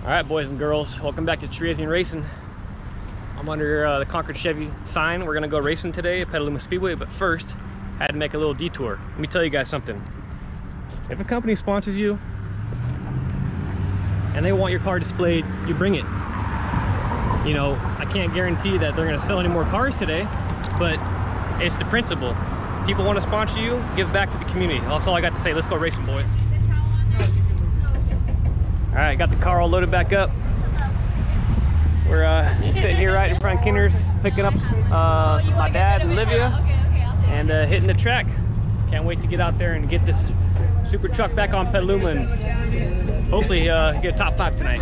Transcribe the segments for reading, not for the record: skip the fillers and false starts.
Alright, boys and girls, welcome back to Cherezian Racing. I'm under the Concord Chevy sign. We're gonna go racing today at Petaluma Speedway, but first, I had to make a little detour. Let me tell you guys something. If a company sponsors you and they want your car displayed, you bring it. You know, I can't guarantee that they're gonna sell any more cars today, but it's the principle. People want to sponsor you, give back to the community. That's all I got to say. Let's go racing, boys. Alright, got the car all loaded back up. We're sitting here right in front of Kinder's, picking up my dad and Olivia, and hitting the track. Can't wait to get out there and get this super truck back on Petaluma and hopefully get a top 5 tonight.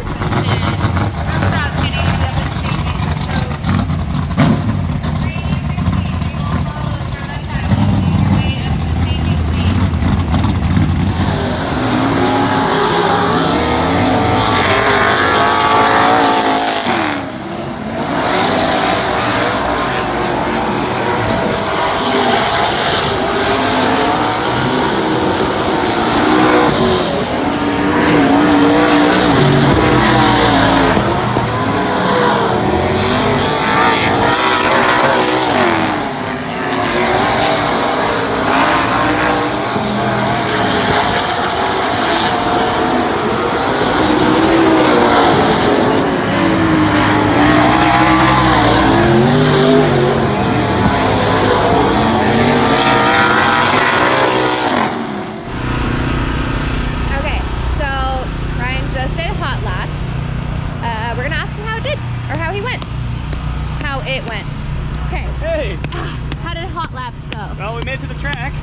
It went. Okay. Hey! How did hot laps go? Well, we made it to the track.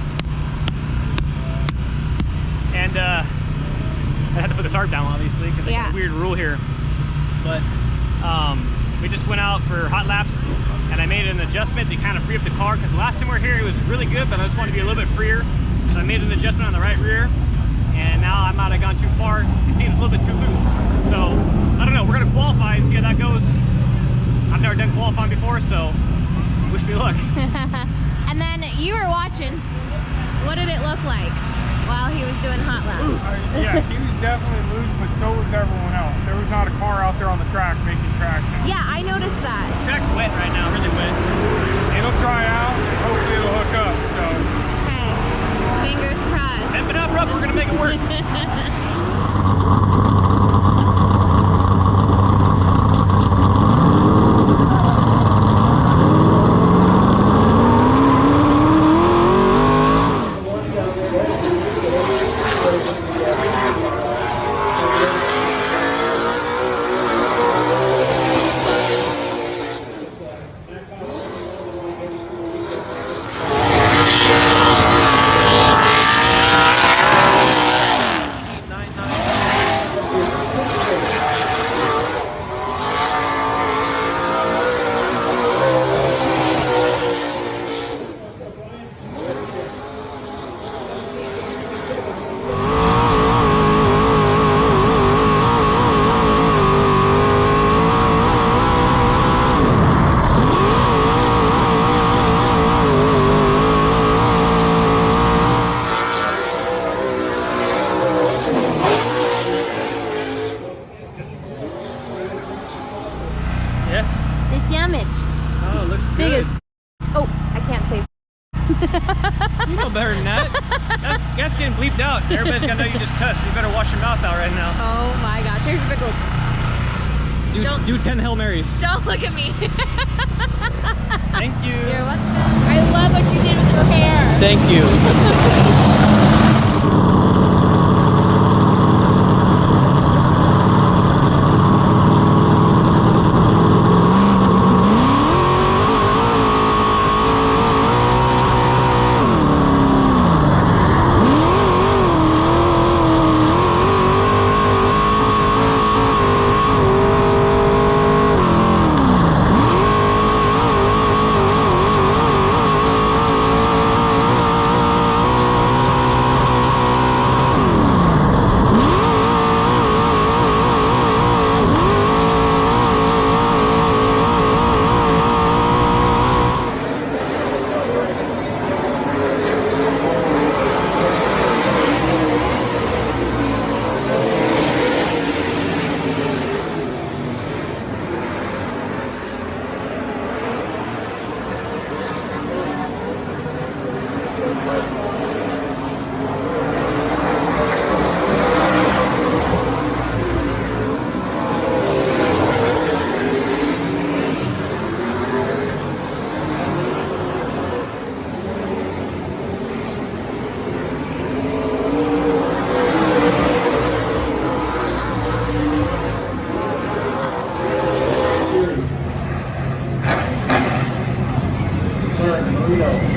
And I had to put the start down, obviously, because they got a weird rule here. But we just went out for hot laps, and I made an adjustment to kind of free up the car, because last time we were here, it was really good, but I just wanted to be a little bit freer. So I made an adjustment on the right rear, and now I might have gone too far. It seems a little bit too loose. So, I don't know. We're going to qualify and see how that goes. I've never done qualifying before, so wish me luck. And then you were watching. What did it look like while he was doing hot laps? Yeah, he was definitely loose, but so was everyone else. There was not a car out there on the track making traction. Yeah, I noticed that. The track's wet right now, really wet. It'll dry out, and hopefully it'll hook up, so. Okay, fingers crossed. Pep it up, rubber, we're gonna make it work. Yes. Say sandwich. Oh, it looks Big good. as. Oh, I can't say. You know better than that. That's getting bleeped out. Everybody's gonna know you just cussed. You better wash your mouth out right now. Oh my gosh, here's your pickles. Do 10 Hail Marys. Don't look at me. Thank you. You're welcome. I love what you did with your hair. Thank you.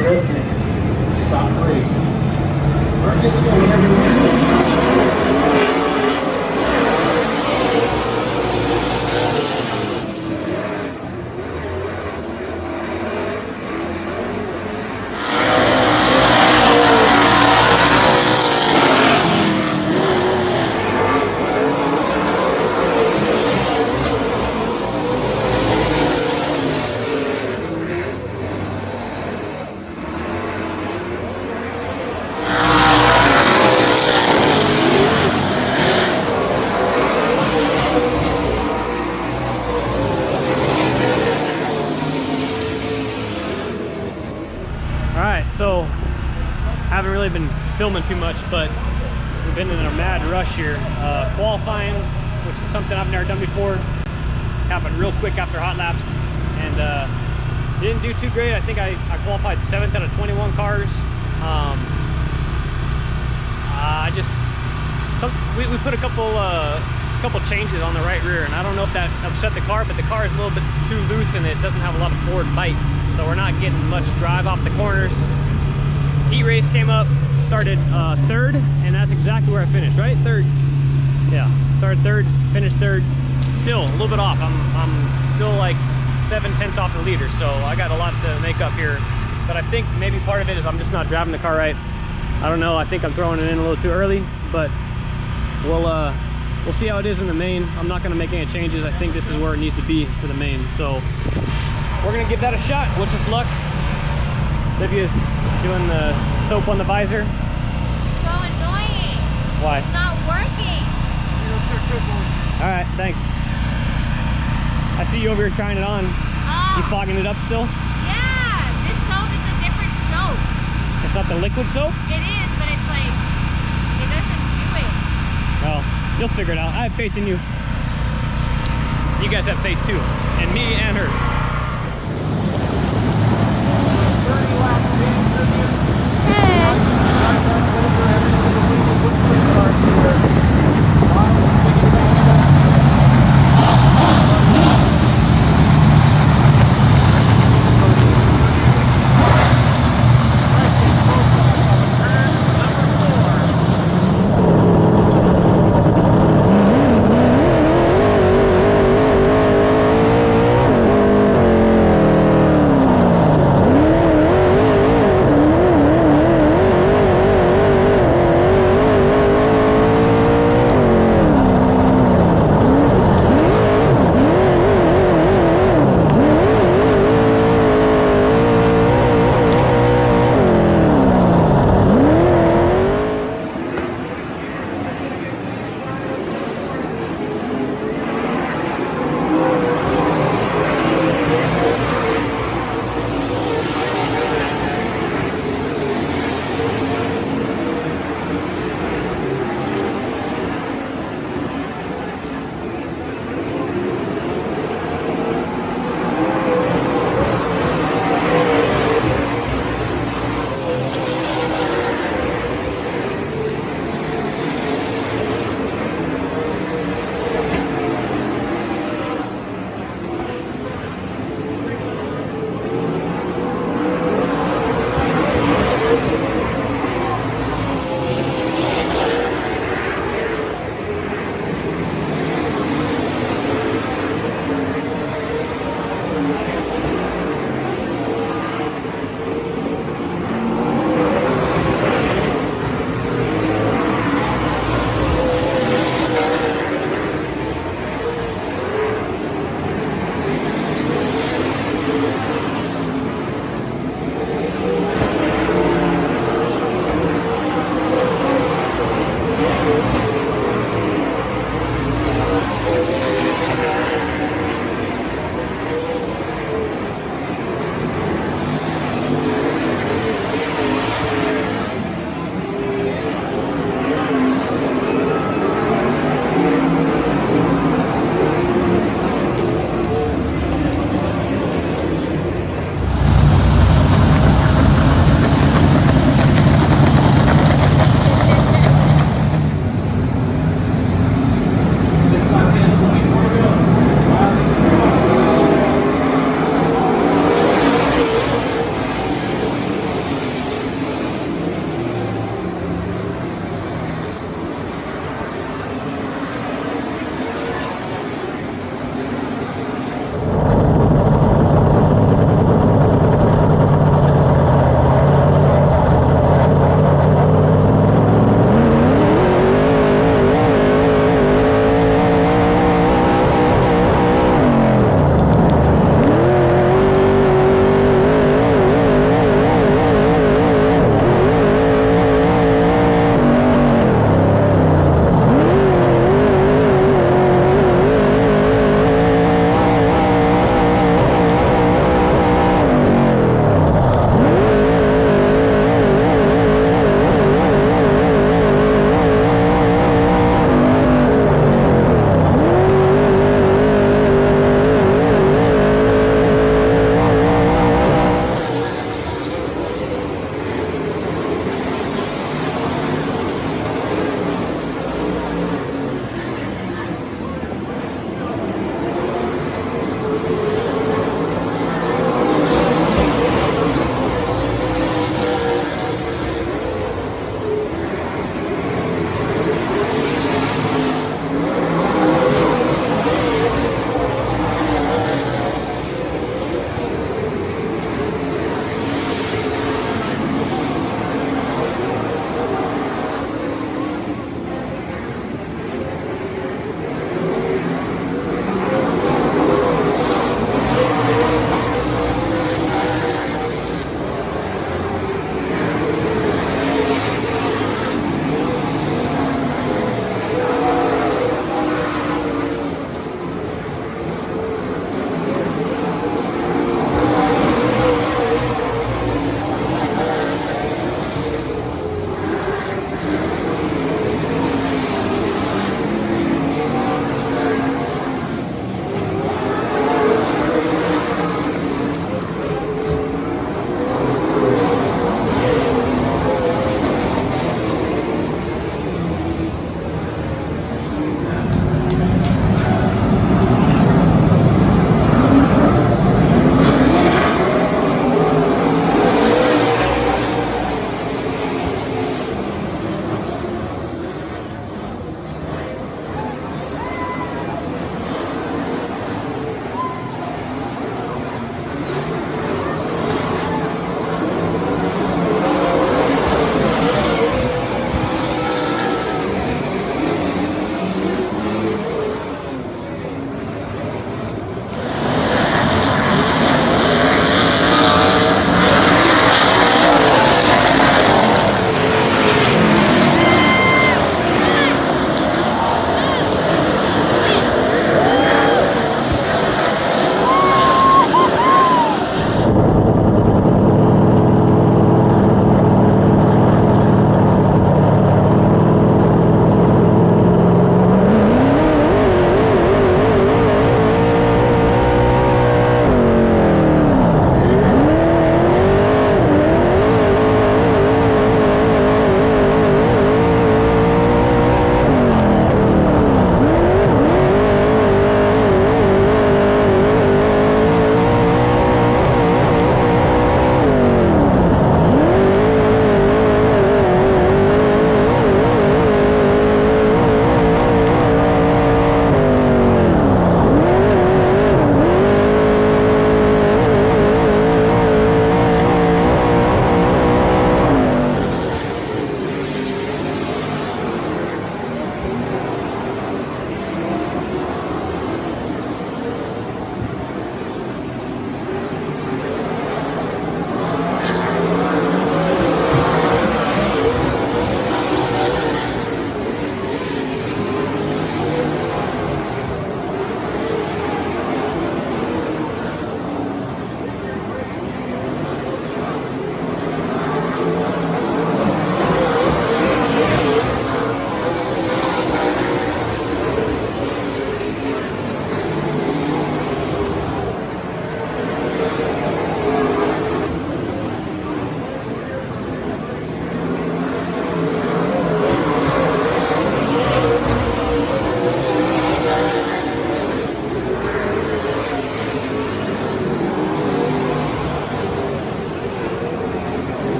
Cherezian, top 3. So, haven't really been filming too much, but we've been in a mad rush here. Qualifying, which is something I've never done before, happened real quick after hot laps, and didn't do too great. I think I qualified 7th out of 21 cars. We put a couple changes on the right rear, and I don't know if that upset the car, but the car is a little bit too loose and it doesn't have a lot of forward bite, so we're not getting much drive off the corners. Heat race came up, started 3rd, and that's exactly where I finished, right? 3rd. Yeah, started 3rd, finished 3rd. Still a little bit off. I'm still like 7/10 off the leader, so I got a lot to make up here. But I think maybe part of it is I'm just not driving the car right. I don't know. I think I'm throwing it in a little too early, but we'll see how it is in the main. I'm not going to make any changes. I think this is where it needs to be for the main, so we're going to give that a shot. Wish us luck. Livia's doing the soap on the visor. So annoying. Why? It's not working. All right, thanks. I see you over here trying it on. Oh. You fogging it up still? Yeah, this soap is a different soap. It's not the liquid soap? It is, but it's like, it doesn't do it. Well, you'll figure it out. I have faith in you. You guys have faith too, and me and her.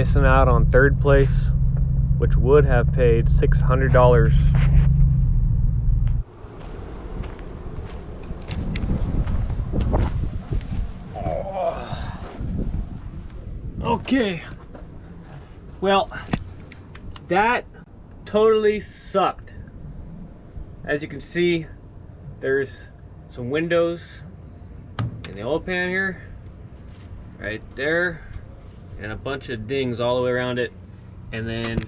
missing out on third place, which would have paid $600. Okay, well, that totally sucked. As you can see, there's some windows in the oil pan here, right there, and a bunch of dings all the way around it. And then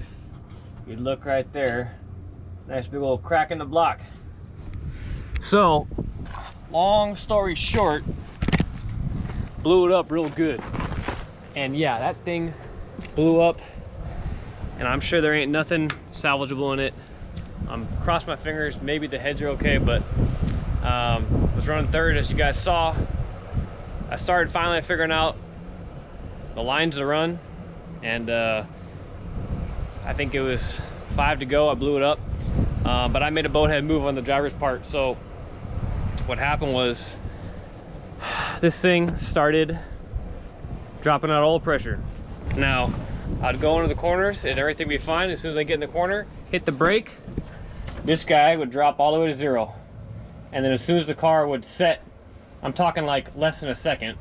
you look right there, nice big old crack in the block. So, long story short, blew it up real good. And yeah, that thing blew up, and I'm sure there ain't nothing salvageable in it. Cross my fingers, maybe the heads are okay, but was running third, as you guys saw. I started finally figuring out the lines to run, and I think it was 5 to go. I blew it up, but I made a boathead move on the driver's part. So what happened was this thing started dropping out oil pressure. Now, I'd go into the corners and everything would be fine. As soon as I get in the corner, hit the brake, this guy would drop all the way to 0. And then as soon as the car would set, I'm talking like less than a second,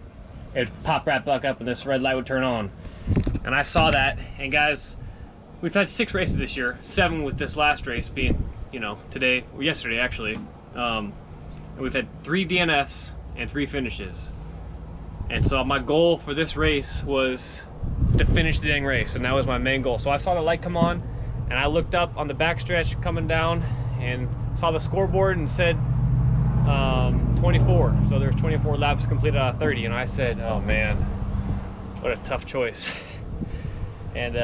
it'd pop right back up and this red light would turn on. And I saw that, and guys, we've had 6 races this year, 7 with this last race being, you know, today, or yesterday actually. And we've had 3 DNFs and 3 finishes. And so my goal for this race was to finish the dang race, and that was my main goal. So I saw the light come on, and I looked up on the backstretch coming down and saw the scoreboard and said 24. So there's 24 laps completed out of 30, and I said, oh man, what a tough choice. And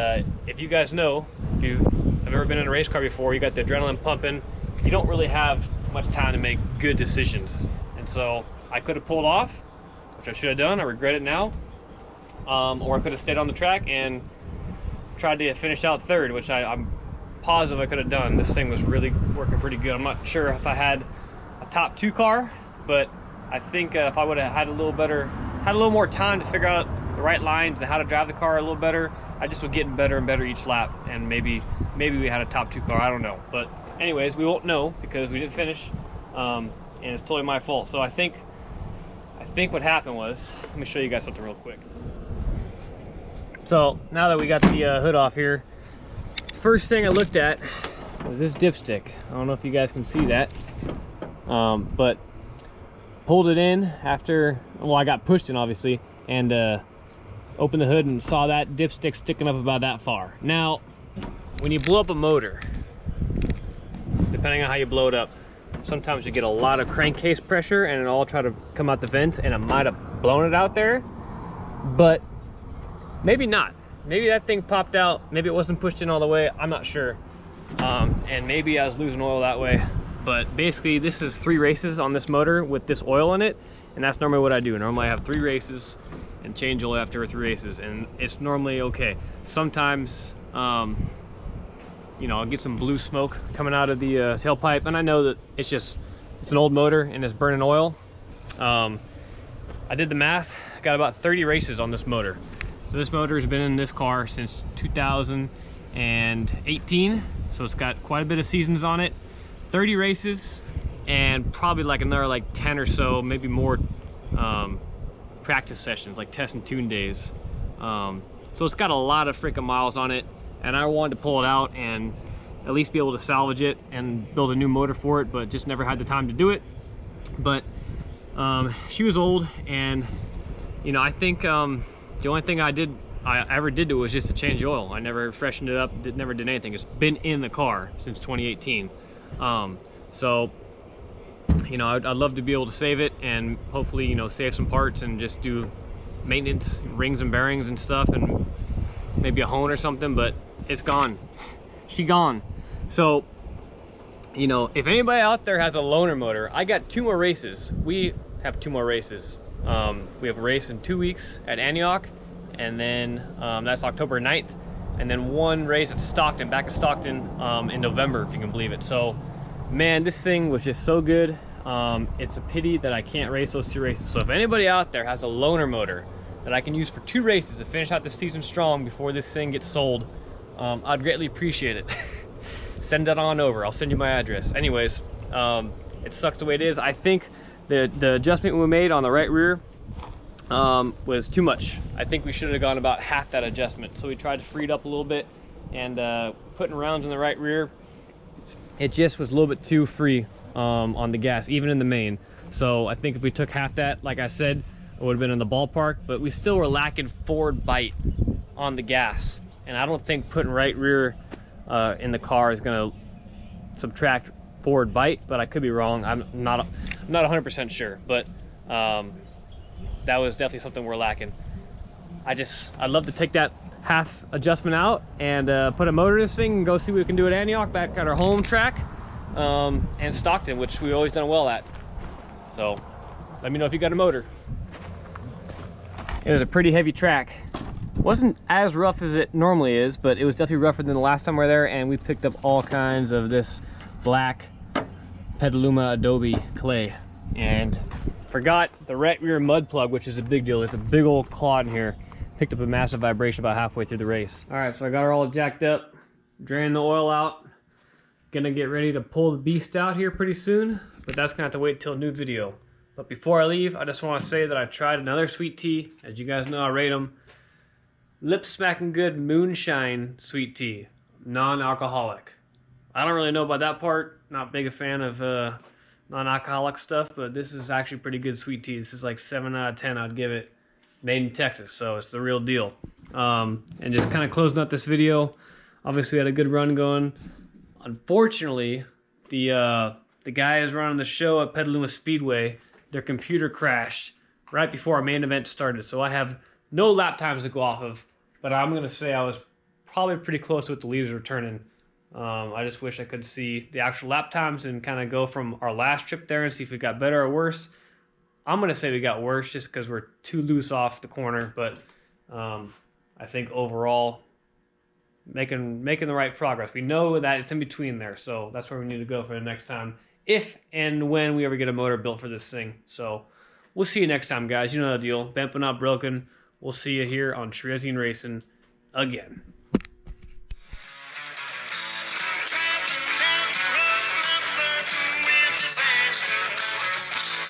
if you guys know, if you have ever been in a race car before, you got the adrenaline pumping, you don't really have much time to make good decisions. And so I could have pulled off, which I should have done. I regret it now. Or I could have stayed on the track and tried to finish out third, which I'm positive I could have done. This thing was really working pretty good. I'm not sure if I had a top 2 car, but I think if I would have had a little more time to figure out the right lines and how to drive the car a little better, I just would get better and better each lap, and maybe we had a top 2 car. I don't know. But anyways, we won't know because we didn't finish, and it's totally my fault. So I think what happened was, let me show you guys something real quick. So now that we got the hood off here, first thing I looked at was this dipstick. I don't know if you guys can see that, but pulled it in after, well, I got pushed in obviously, and opened the hood and saw that dipstick sticking up about that far. Now, when you blow up a motor, depending on how you blow it up, sometimes you get a lot of crankcase pressure and it'll all try to come out the vents, and it might have blown it out there, but maybe not. Maybe that thing popped out, maybe it wasn't pushed in all the way, I'm not sure. And maybe I was losing oil that way. But basically, this is 3 races on this motor with this oil in it, and that's normally what I do. Normally I have 3 races and change oil after 3 races, and it's normally okay. Sometimes, you know, I'll get some blue smoke coming out of the tailpipe, and I know that it's an old motor and it's burning oil. I did the math, got about 30 races on this motor. So this motor has been in this car since 2018, so it's got quite a bit of seasons on it. 30 races, and probably like another like 10 or so, maybe more practice sessions, like test and tune days. So it's got a lot of freaking miles on it, and I wanted to pull it out and at least be able to salvage it and build a new motor for it, but just never had the time to do it. But she was old, and you know, I think the only thing I ever did to it was just to change oil. I never freshened it up, never did anything. It's been in the car since 2018. So, you know, I'd love to be able to save it and hopefully, you know, save some parts and just do maintenance, rings and bearings and stuff, and maybe a hone or something, but it's gone. She gone. So, you know, if anybody out there has a loaner motor, I got 2 more races. We have 2 more races. We have a race in 2 weeks at Antioch, and then that's October 9th, and then 1 race at Stockton, back at Stockton, in November, if you can believe it. So, man, this thing was just so good. It's a pity that I can't race those 2 races. So if anybody out there has a loaner motor, that I can use for 2 races to finish out the season strong before this thing gets sold, I'd greatly appreciate it. Send that on over. I'll send you my address. Anyways, it sucks the way it is. I think the adjustment we made on the right rear was too much. I think we should have gone about half that adjustment. So we tried to free it up a little bit, and putting rounds in the right rear, it just was a little bit too free on the gas, even in the main. So I think if we took half that, like I said, it would have been in the ballpark, but we still were lacking forward bite on the gas. And I don't think putting right rear in the car is gonna subtract forward bite, but I could be wrong. I'm not 100% sure, but that was definitely something we're lacking. I'd love to take that half adjustment out and put a motor in this thing and go see what we can do at Antioch, back at our home track, and Stockton, which we've always done well at. So let me know if you got a motor. It was a pretty heavy track. Wasn't as rough as it normally is, but it was definitely rougher than the last time we were there, and we picked up all kinds of this black Petaluma Adobe clay, and forgot the right rear mud plug, which is a big deal. It's a big old clod in here. Picked up a massive vibration about halfway through the race. All right, so I got her all jacked up, drained the oil out. Gonna get ready to pull the beast out here pretty soon, but that's gonna have to wait till a new video. But before I leave, I just want to say that I tried another sweet tea. As you guys know, I rate them. Lip smacking good moonshine sweet tea, non-alcoholic. I don't really know about that part. Not big a fan of non-alcoholic stuff, but this is actually pretty good sweet tea. This is like 7 out of 10. I'd give it. Made in Texas, so it's the real deal. And just kind of closing out this video. Obviously, we had a good run going. Unfortunately, the guys running the show at Petaluma Speedway, their computer crashed right before our main event started. So I have no lap times to go off of, but I'm gonna say I was probably pretty close with the leaders returning. I just wish I could see the actual lap times and kind of go from our last trip there and see if we got better or worse. I'm gonna say we got worse just because we're too loose off the corner, but I think overall making the right progress. We know that it's in between there, so that's where we need to go for the next time, if and when we ever get a motor built for this thing. So we'll see you next time, guys. You know the deal. Bent but not broken. We'll see you here on Cherezian Racing again.